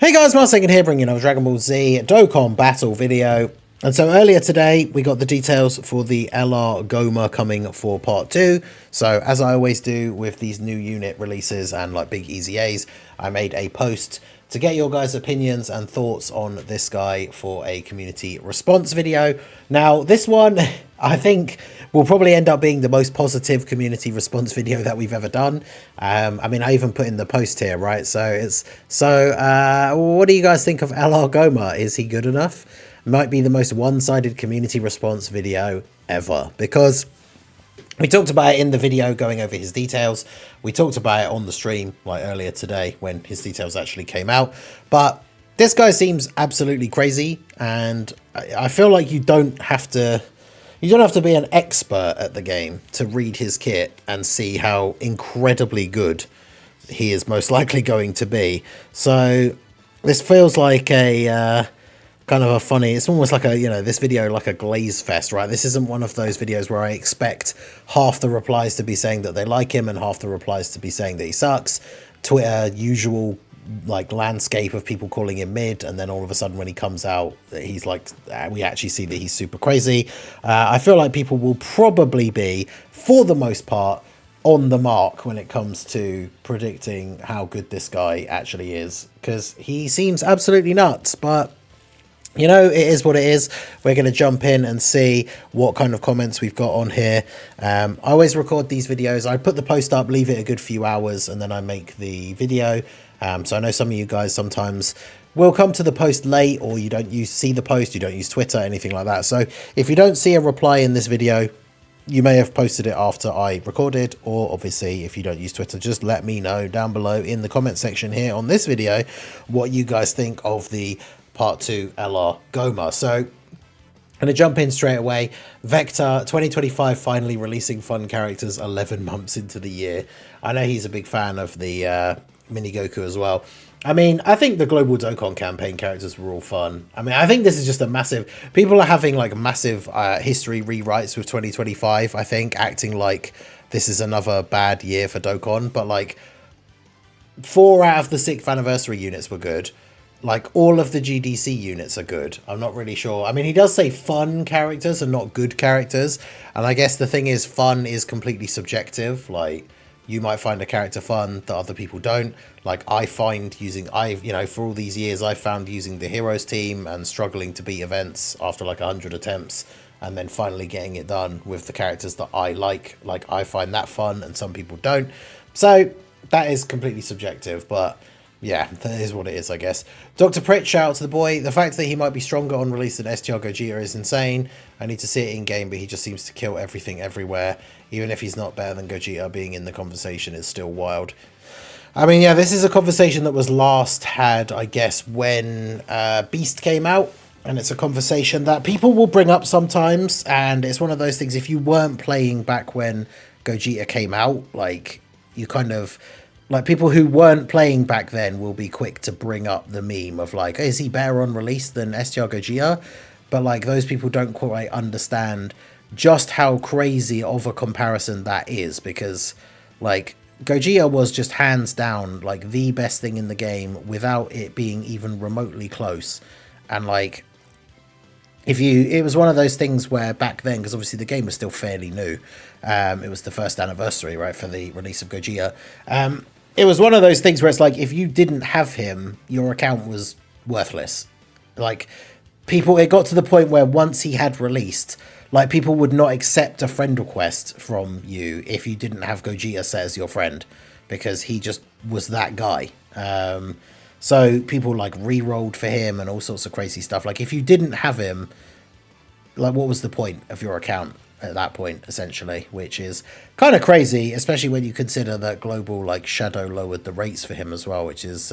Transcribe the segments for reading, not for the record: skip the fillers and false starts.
Hey guys, Mark here, bringing another Dragon Ball Z Dokkan battle video. And so earlier today, we got the details for the LR Gomah coming for part 2. So as I always do with these new unit releases and like big EZAs, I made a post to get your guys' opinions and thoughts on this guy for a community response video. Now, this one, I think, will probably end up being the most positive community response video that we've ever done. I mean, I even put in the post here, right? What do you guys think of LR Gomah? Is he good enough? Might be the most one-sided community response video ever, because we talked about it in the video going over his details. We talked about it on the stream like earlier today when his details actually came out. But this guy seems absolutely crazy, and I feel like you don't have to be an expert at the game to read his kit and see how incredibly good he is most likely going to be. So this feels like a kind of a funny, it's almost like a, this video like a glaze fest, right? This isn't one of those videos where I expect half the replies to be saying that they like him and half the replies to be saying that he sucks. Twitter, usual like landscape of people calling him mid, and then all of a sudden when he comes out, he's like, we actually see that he's super crazy. I feel like people will probably be, for the most part, on the mark when it comes to predicting how good this guy actually is, because he seems absolutely nuts. But you know, it is what it is. We're going to jump in and see what kind of comments we've got on here. I always record these videos. I put the post up, leave it a good few hours, and then I make the video. So I know some of you guys sometimes will come to the post late, or you don't see the post, you don't use Twitter, anything like that. So if you don't see a reply in this video, you may have posted it after I recorded, or obviously if you don't use Twitter, just let me know down below in the comment section here on this video what you guys think of the Part 2 LR Gomah. So I'm going to jump in straight away. Vector 2025 finally releasing fun characters 11 months into the year. I know he's a big fan of the Mini Goku as well. I mean, I think the Global Dokkan campaign characters were all fun. I mean, I think this is just a massive... People are having like massive history rewrites with 2025, I think, acting like this is another bad year for Dokkan. But like 4 out of the 6th anniversary units were good. Like, all of the GDC units are good. I'm not really sure. I mean, he does say fun characters and not good characters. And I guess the thing is, fun is completely subjective. Like, you might find a character fun that other people don't. Like, I find using... for all these years, I found using the Heroes team and struggling to beat events after, like, 100 attempts. And then finally getting it done with the characters that I like. Like, I find that fun and some people don't. So, that is completely subjective, but... yeah, that is what it is, I guess. Dr. Pritch, shout out to the boy. The fact that he might be stronger on release than STR Gogeta is insane. I need to see it in game, but he just seems to kill everything everywhere. Even if he's not better than Gogeta, being in the conversation is still wild. I mean, yeah, this is a conversation that was last had, I guess, when Beast came out. And it's a conversation that people will bring up sometimes. And it's one of those things, if you weren't playing back when Gogeta came out, like, you kind of... like, people who weren't playing back then will be quick to bring up the meme of, like, is he better on release than STR Gogeta? But, like, those people don't quite understand just how crazy of a comparison that is. Because, like, Gogeta was just hands down, like, the best thing in the game without it being even remotely close. And, like, it was one of those things where back then, because obviously the game was still fairly new. It was the first anniversary, right, for the release of Gogeta. It was one of those things where it's like, if you didn't have him, your account was worthless. Like, it got to the point where once he had released, like, people would not accept a friend request from you if you didn't have Gogeta set as your friend, because he just was that guy. So people, like, re-rolled for him and all sorts of crazy stuff. Like, if you didn't have him, like, what was the point of your account at that point, essentially? Which is kind of crazy, especially when you consider that Global, like, Shadow lowered the rates for him as well, which is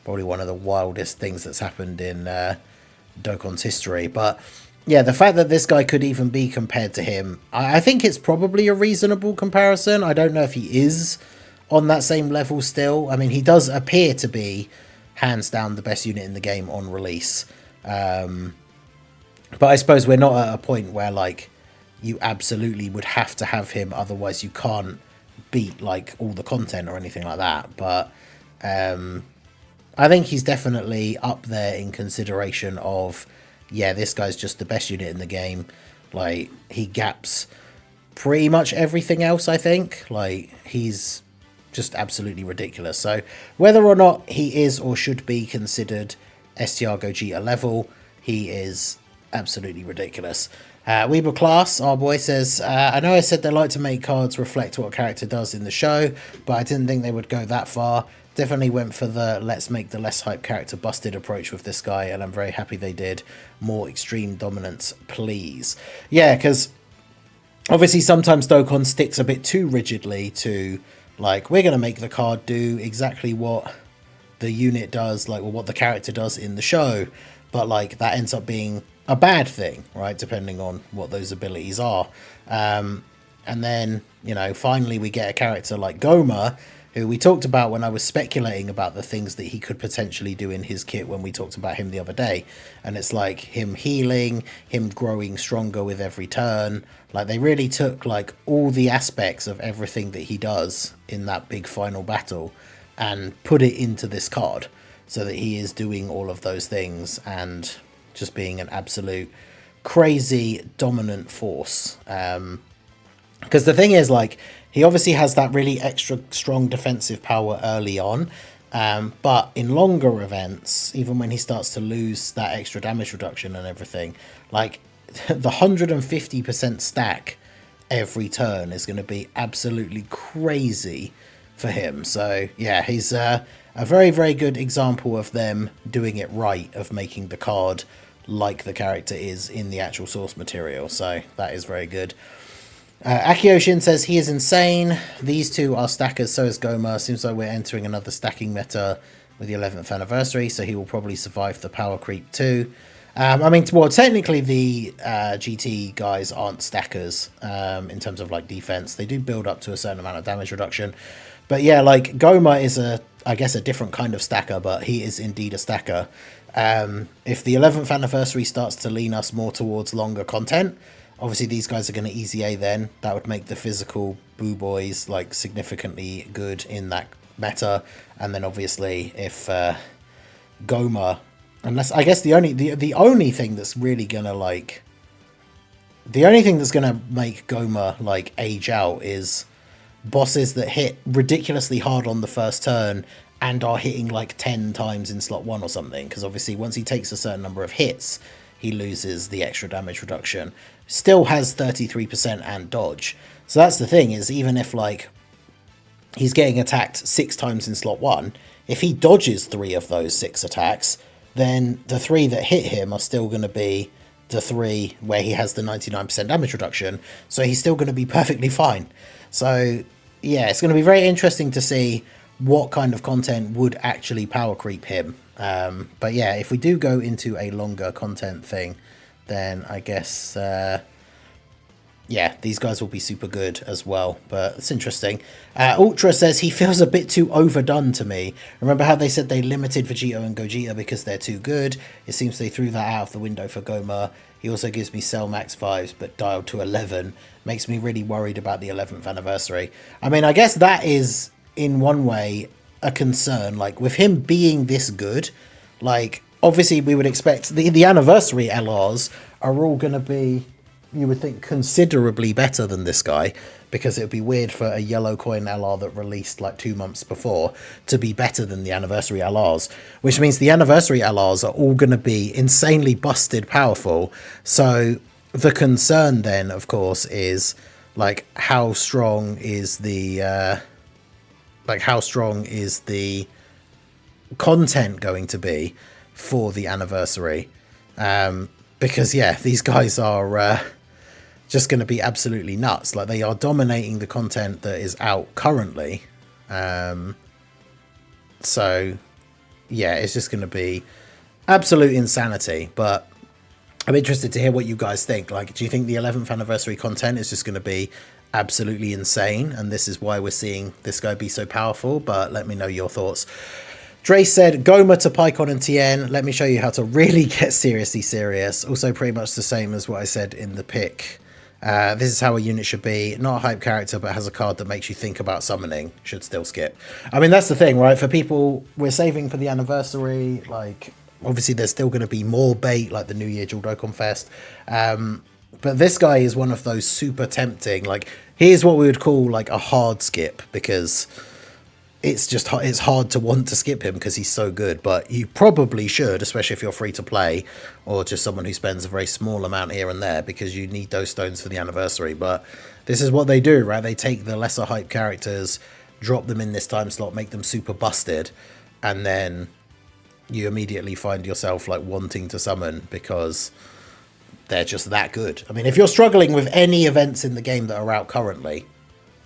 probably one of the wildest things that's happened in Dokkan's history. But yeah, the fact that this guy could even be compared to him, I think it's probably a reasonable comparison. I don't know if he is on that same level still. I mean, he does appear to be hands down the best unit in the game on release. But I suppose we're not at a point where, like, you absolutely would have to have him, otherwise you can't beat, like, all the content or anything like that. But I think he's definitely up there in consideration of, yeah, this guy's just the best unit in the game. Like, he gaps pretty much everything else, I think. Like, he's just absolutely ridiculous. So whether or not he is or should be considered STR Gogeta level, he is absolutely ridiculous. Weeble Class, our boy, says, I know I said they like to make cards reflect what a character does in the show, but I didn't think they would go that far. Definitely went for the let's make the less hype character busted approach with this guy, and I'm very happy they did. More extreme dominance, please. Yeah, because obviously sometimes Dokkan sticks a bit too rigidly to, like, we're going to make the card do exactly what the unit does, like, well, what the character does in the show, but, like, that ends up being a bad thing, right, depending on what those abilities are. And then, you know, finally we get a character like Gomah, who we talked about when I was speculating about the things that he could potentially do in his kit when we talked about him the other day. And it's like him healing, him growing stronger with every turn. Like, they really took, like, all the aspects of everything that he does in that big final battle and put it into this card, so that he is doing all of those things and just being an absolute crazy dominant force. Because the thing is, like, he obviously has that really extra strong defensive power early on, but in longer events, even when he starts to lose that extra damage reduction and everything, like, the 150% stack every turn is going to be absolutely crazy for him. So yeah, he's a very, very good example of them doing it right, of making the card like the character is in the actual source material. So that is very good. Akioshin says he is insane. These two are stackers, so is Gomah. Seems like we're entering another stacking meta with the 11th anniversary, so he will probably survive the power creep too. I mean, well, technically the GT guys aren't stackers in terms of, like, defense. They do build up to a certain amount of damage reduction. But yeah, like, Gomah is I guess a different kind of stacker, but he is indeed a stacker. If the 11th anniversary starts to lean us more towards longer content, obviously these guys are going to easy A then. That would make the physical Boo Boys, like, significantly good in that meta. And then obviously if Gomah, unless, I guess the only thing that's really going to, like, the only thing that's going to make Gomah, like, age out is bosses that hit ridiculously hard on the first turn and are hitting, like, 10 times in slot 1 or something. Because obviously once he takes a certain number of hits, he loses the extra damage reduction. Still has 33% and dodge. So that's the thing, is even if, like, he's getting attacked 6 times in slot 1, if he dodges 3 of those 6 attacks, then the 3 that hit him are still going to be the 3 where he has the 99% damage reduction. So he's still going to be perfectly fine. So yeah, it's going to be very interesting to see what kind of content would actually power creep him. But yeah, if we do go into a longer content thing, then I guess yeah, these guys will be super good as well, but it's interesting. Ultra says he feels a bit too overdone to me. Remember how they said they limited Vegito and Gogeta because they're too good? It seems they threw that out of the window for Gomah. He also gives me Cell Max vibes, but dialed to 11. Makes me really worried about the 11th anniversary. I mean, I guess that is, in one way, a concern. Like, with him being this good, like, obviously we would expect the anniversary LRs are all going to be, you would think, considerably better than this guy, because it would be weird for a yellow coin LR that released like 2 months before to be better than the anniversary LRs, which means the anniversary LRs are all going to be insanely busted powerful. So the concern then, of course, is, like, how strong is the content going to be for the anniversary? Because yeah, these guys are just going to be absolutely nuts. Like, they are dominating the content that is out currently. So yeah, it's just going to be absolute insanity. But I'm interested to hear what you guys think. Like, do you think the 11th anniversary content is just going to be absolutely insane, and this is why we're seeing this guy be so powerful? But let me know your thoughts. Dre said, Gomah to Pycon and TN. Let me show you how to really get seriously serious. Also pretty much the same as what I said in the pick This is how a unit should be. Not a hype character, but has a card that makes you think about summoning. Should still skip. I mean, that's the thing, right? For people, we're saving for the anniversary. Like, obviously, there's still going to be more bait, like the New Year Dual Dokkan Fest. But this guy is one of those super tempting. Like, here's what we would call like a hard skip, because it's hard to want to skip him because he's so good, but you probably should, especially if you're free to play or just someone who spends a very small amount here and there, because you need those stones for the anniversary. But this is what they do, right? They take the lesser hype characters, drop them in this time slot, make them super busted, and then you immediately find yourself like wanting to summon because they're just that good. I mean, if you're struggling with any events in the game that are out currently,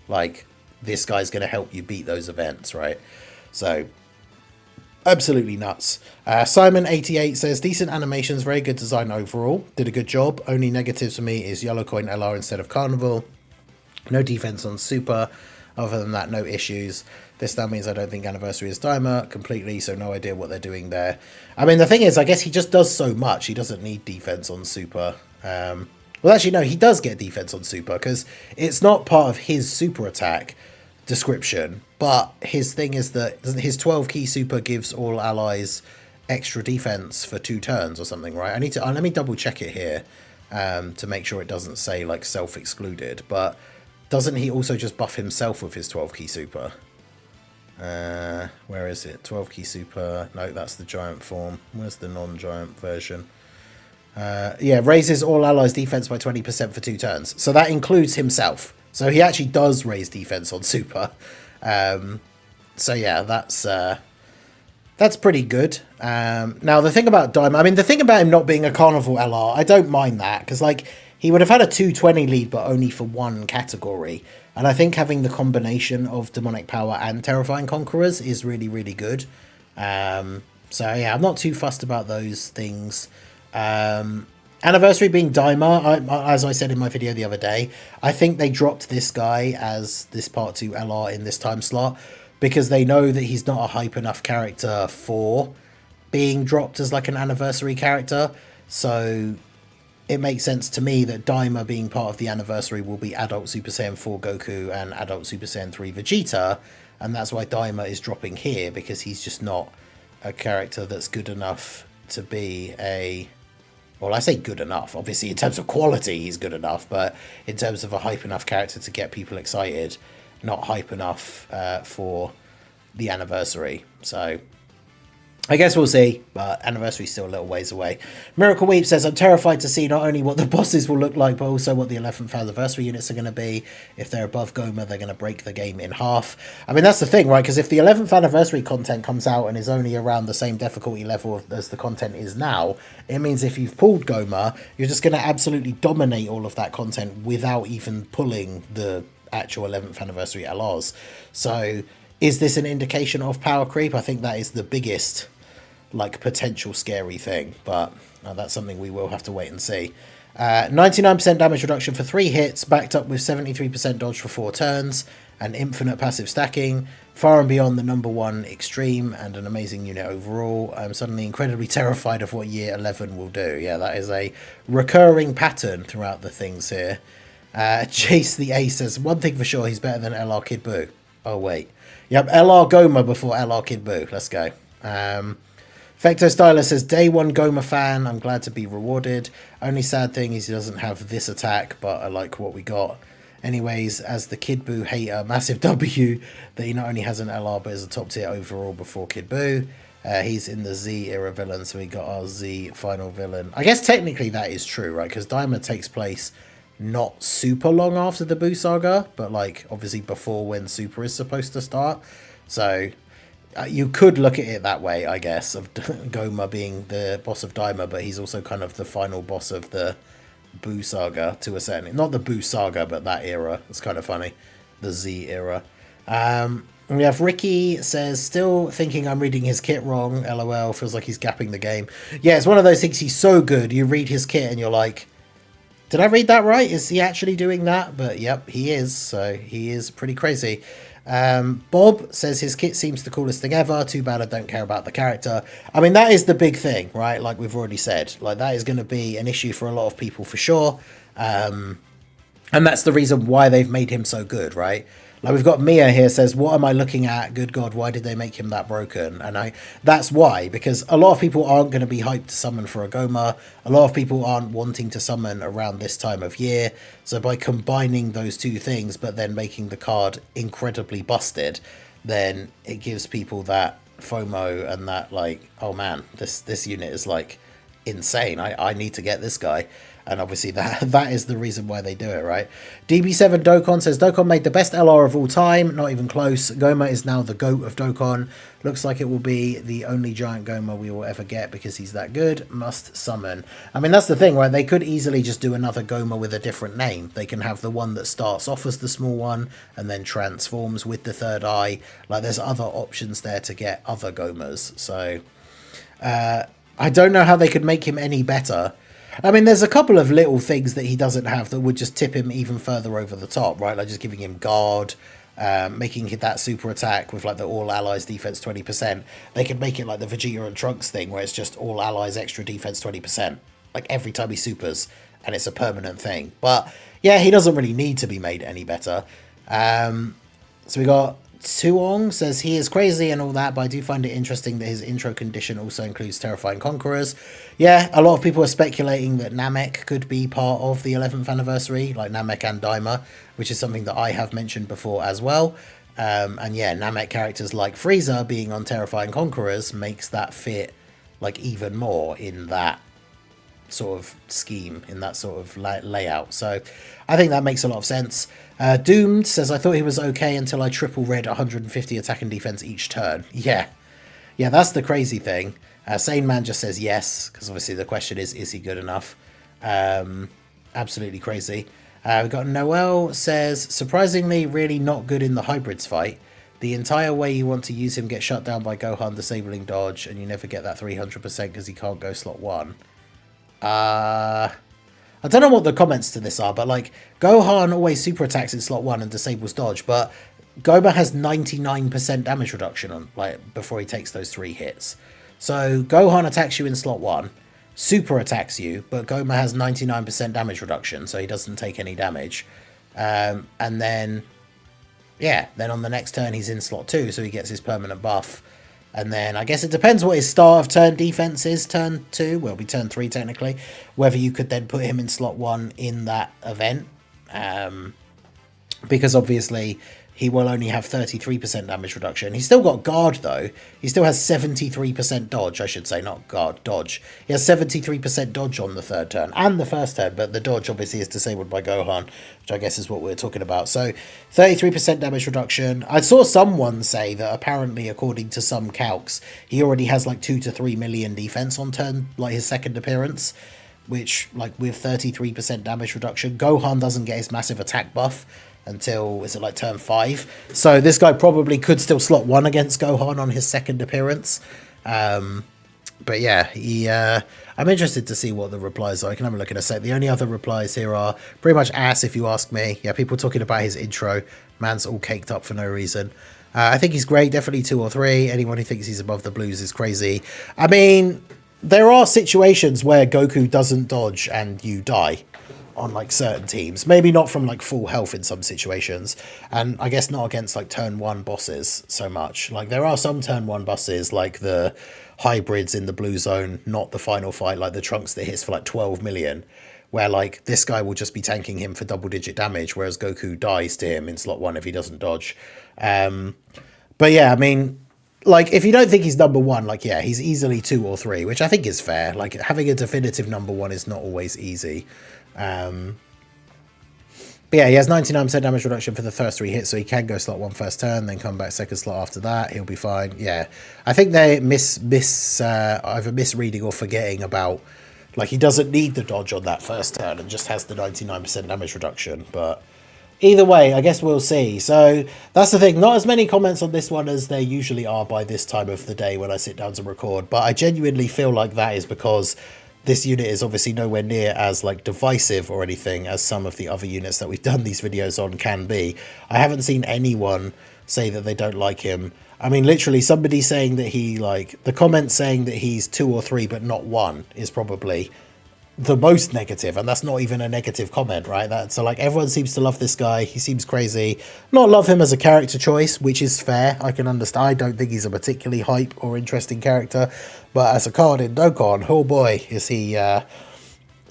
like, this guy's going to help you beat those events, right? So, absolutely nuts. Simon88 says, decent animations, very good design overall. Did a good job. Only negatives for me is Yellow Coin LR instead of Carnival. No defense on Super. Other than that, no issues. This now means I don't think Anniversary is Dimer completely, so no idea what they're doing there. I mean, the thing is, I guess he just does so much. He doesn't need defense on Super. Well, actually, no, he does get defense on Super, because it's not part of his super attack description, but his thing is that his 12 key super gives all allies extra defense for 2 turns or something, right? I need to let me double check it here to make sure it doesn't say like self-excluded, but doesn't he also just buff himself with his 12 key super? Where is it? 12 key super. No, that's the giant form. Where's the non-giant version? Yeah, raises all allies defense by 20% for 2 turns. So that includes himself. So he actually does raise defense on Super. So yeah, that's pretty good. Now the thing about Diamond, I mean, the thing about him not being a Carnival LR, I don't mind that, because like he would have had a 220 lead, but only for 1 category. And I think having the combination of Demonic Power and Terrifying Conquerors is really, really good. So yeah, I'm not too fussed about those things. Anniversary being Dimer, as I said in my video the other day, I think they dropped this guy as this Part 2 LR in this time slot because they know that he's not a hype enough character for being dropped as like an anniversary character. So it makes sense to me that Dimer being part of the anniversary will be Adult Super Saiyan 4 Goku and Adult Super Saiyan 3 Vegeta, and that's why Dimer is dropping here, because he's just not a character that's good enough to be a... Well, I say good enough. Obviously, in terms of quality, he's good enough. But in terms of a hype enough character to get people excited, not hype enough for the anniversary. So, I guess we'll see. But anniversary's still a little ways away. Miracle Weep says, I'm terrified to see not only what the bosses will look like, but also what the 11th anniversary units are going to be. If they're above Gomah, they're going to break the game in half. I mean, that's the thing, right? Because if the 11th anniversary content comes out and is only around the same difficulty level as the content is now, it means if you've pulled Gomah, you're just going to absolutely dominate all of that content without even pulling the actual 11th anniversary LRs. So, is this an indication of power creep? I think that is the biggest like potential scary thing, but that's something we will have to wait and see. 99% damage reduction for 3 hits, backed up with 73% dodge for 4 turns, and infinite passive stacking, far and beyond the #1 extreme, and an amazing unit overall. I'm suddenly incredibly terrified of what year 11 will do. Yeah, that is a recurring pattern throughout the things here. Chase the Ace says, one thing for sure, he's better than LR Kid Buu. Oh wait, yep, LR Gomah before LR Kid Buu. Let's go. Fecto Styler says, day 1 Gomah fan, I'm glad to be rewarded. Only sad thing is he doesn't have this attack, but I like what we got. Anyways, as the Kid Buu hater, massive W that he not only has an LR, but is a top tier overall before Kid Buu. He's in the Z era villain, so we got our Z final villain. I guess technically that is true, right? Because Diamond takes place not super long after the Buu saga, but like obviously before when Super is supposed to start. So... you could look at it that way, I guess, of Gomah being the boss of Dimer, but he's also kind of the final boss of the Buu saga to a certain... Not the Buu saga, but that era. It's kind of funny. The Z era. We have Ricky says, still thinking I'm reading his kit wrong. LOL, feels like he's gapping the game. Yeah, it's one of those things, he's so good. You read his kit and you're like, did I read that right? Is he actually doing that? But yep, he is. So he is pretty crazy. Bob says his kit seems the coolest thing ever. Too bad I don't care about the character. I mean, that is the big thing, right? Like we've already said, like that is going to be an issue for a lot of people for sure. And that's the reason why they've made him so good, right? Like we've got Mia here says, "What am I looking at? Good God, why did they make him that broken?" And that's why, because a lot of people aren't going to be hyped to summon for a Gomah. A lot of people aren't wanting to summon around this time of year. So by combining those two things, but then making the card incredibly busted, then it gives people that FOMO and that like, oh man, this unit is like insane. I need to get this guy. And obviously that is the reason why they do it, right? DB7 Dokkan says, Dokkan made the best LR of all time. Not even close. Gomah is now the GOAT of Dokkan. Looks like it will be the only giant Gomah we will ever get because he's that good. Must summon. I mean, that's the thing, right? They could easily just do another Gomah with a different name. They can have the one that starts off as the small one and then transforms with the third eye. Like, there's other options there to get other Gomahs. So, I don't know how they could make him any better. I mean, there's a couple of little things that he doesn't have that would just tip him even further over the top, right? Like just giving him guard, making that super attack with like the all allies defense 20%. They could make it like the Vegeta and Trunks thing where it's just all allies extra defense 20%. Like every time he supers, and it's a permanent thing. But yeah, he doesn't really need to be made any better. So we got Tuong says, he is crazy and all that, but I do find it interesting that his intro condition also includes Terrifying Conquerors. Yeah, a lot of people are speculating that Namek could be part of the 11th anniversary, like Namek and Daima, which is something that I have mentioned before as well. And yeah, Namek characters like Frieza being on Terrifying Conquerors makes that fit like even more in that sort of scheme, in that sort of layout. So I think that makes a lot of sense. Doomed says, I thought he was okay until I triple read 150 attack and defense each turn. Yeah, that's the crazy thing. Sane Man just says yes, because obviously the question is he good enough? Absolutely crazy. We've got Noel says, surprisingly really not good in the hybrids fight. The entire way you want to use him gets shut down by Gohan disabling dodge, and you never get that 300% because he can't go slot 1. I don't know what the comments to this are, but like Gohan always super attacks in slot 1 and disables dodge, but Gomah has 99% damage reduction on like before he takes those 3 hits. So Gohan attacks you in slot 1, super attacks you, but Gomah has 99% damage reduction, so he doesn't take any damage. And then on the next turn he's in slot 2, so he gets his permanent buff. And then I guess it depends what his start of turn defense is, turn 2, well, it'll be turn 3 technically, whether you could then put him in slot 1 in that event. Because obviously he will only have 33% damage reduction. He's still got guard though. He still has 73% dodge, I should say, not guard, dodge. He has 73% dodge on the third turn and the first turn, but the dodge obviously is disabled by Gohan, which I guess is what we're talking about. So 33% damage reduction. I saw someone say that apparently, according to some calcs, he already has like 2 to 3 million defense on turn, like his second appearance, which like with 33% damage reduction, Gohan doesn't get his massive attack buff until, is it like turn 5? So this guy probably could still slot 1 against Gohan on his second appearance. But yeah, I'm interested to see what the replies are. I can have a look in a sec. The only other replies here are pretty much ass, if you ask me. Yeah, people talking about his intro. Man's all caked up for no reason. I think he's great, definitely 2 or 3. Anyone who thinks he's above the blues is crazy. I mean, there are situations where Goku doesn't dodge and you die on like certain teams, maybe not from like full health in some situations, and I guess not against like turn 1 bosses so much. Like there are some turn 1 bosses like the hybrids in the blue zone, not the final fight, like the Trunks that hits for like 12 million, where like this guy will just be tanking him for double-digit damage, whereas Goku dies to him in slot 1 if he doesn't dodge. But yeah, I mean, like if you don't think he's number 1, like yeah, he's easily 2 or 3, which I think is fair. Like having a definitive number 1 is not always easy. But yeah, he has 99% damage reduction for the first 3 hits, so he can go slot 1 first turn, then come back second slot after that. He'll be fine. Yeah, I think they either misreading or forgetting about, like, he doesn't need the dodge on that first turn and just has the 99% damage reduction. But either way, I guess we'll see. So that's the thing. Not as many comments on this one as there usually are by this time of the day when I sit down to record. But I genuinely feel like that is because this unit is obviously nowhere near as like divisive or anything as some of the other units that we've done these videos on can be. I haven't seen anyone say that they don't like him. I mean, literally somebody saying that he, like, the comment saying that he's 2 or 3 but not 1 is probably the most negative, and that's not even a negative comment, right? So like everyone seems to love this guy. He seems crazy. Not love him as a character choice, which is fair. I can understand. I don't think he's a particularly hype or interesting character, but as a card in Dokkan, oh boy, is he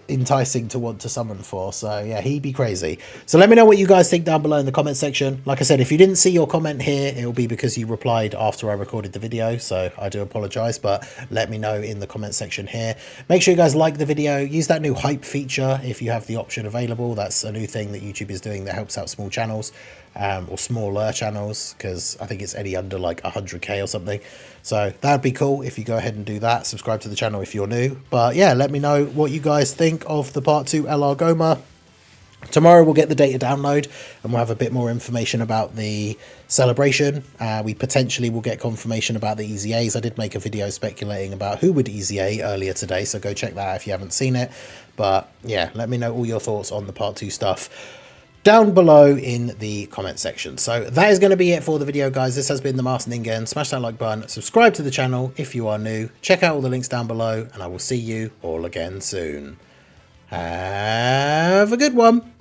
enticing to want to summon for. So yeah, he'd be crazy. So let me know what you guys think down below in the comment section. Like I said, if you didn't see your comment here, it'll be because you replied after I recorded the video, so I do apologize, but let me know in the comment section here. Make sure you guys like the video. Use that new hype feature if you have the option available. That's a new thing that YouTube is doing that helps out small channels, or smaller channels, because I think it's any under like 100k or something. So that'd be cool if you go ahead and do that. Subscribe to the channel if you're new. But yeah, let me know what you guys think of the part 2 LR Gomah. Tomorrow we'll get the data download and we'll have a bit more information about the celebration. We potentially will get confirmation about the EZAs. I did make a video speculating about who would EZA earlier today, so go check that out if you haven't seen it. But yeah, let me know all your thoughts on the part 2 stuff down below in the comment section. So that is going to be it for the video, guys. This has been the Master Ningen. Smash that like button, subscribe to the channel if you are new, check out all the links down below, and I will see you all again soon. Have a good one.